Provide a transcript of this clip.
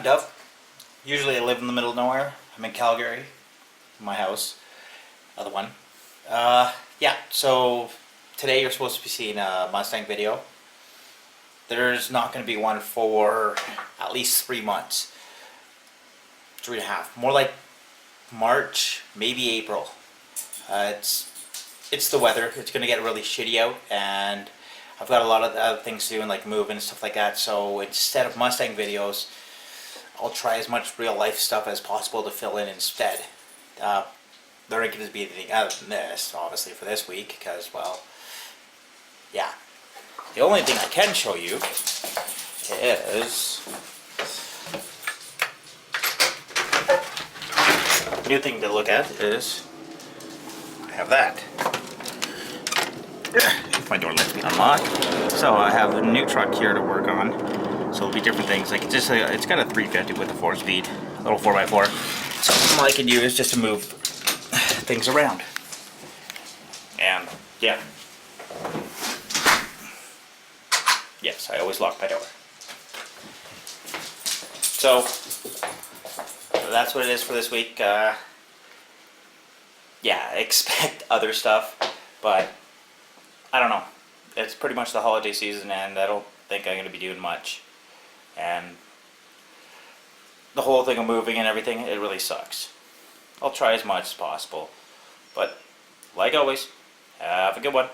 I'm Duff. Usually I live in the middle of nowhere. I'm in Calgary, my house, other one. Yeah, so today you're supposed to be seeing a Mustang video. There's not going to be one for at least 3 months. 3.5. More like March, maybe April. It's the weather. It's going to get really shitty out, and I've got a lot of other things to do, and like moving and stuff like that. So instead of Mustang videos, I'll try as much real life stuff as possible to fill in instead. There ain't going to be anything other than this, obviously, for this week, because, well, yeah. The only thing I can show you is new thing to look at is I have that. If my door lets me unlock. So I have a new truck here to work on. So it'll be different things. Like it's got a 350 with a 4-speed, little 4x4. Something I can use just to move things around. And yeah. Yes, I always lock my door. So that's what it is for this week. Yeah, expect other stuff, but I don't know. It's pretty much the holiday season, and I don't think I'm going to be doing much. And the whole thing of moving and everything, it really sucks. I'll try as much as possible. But like always, have a good one.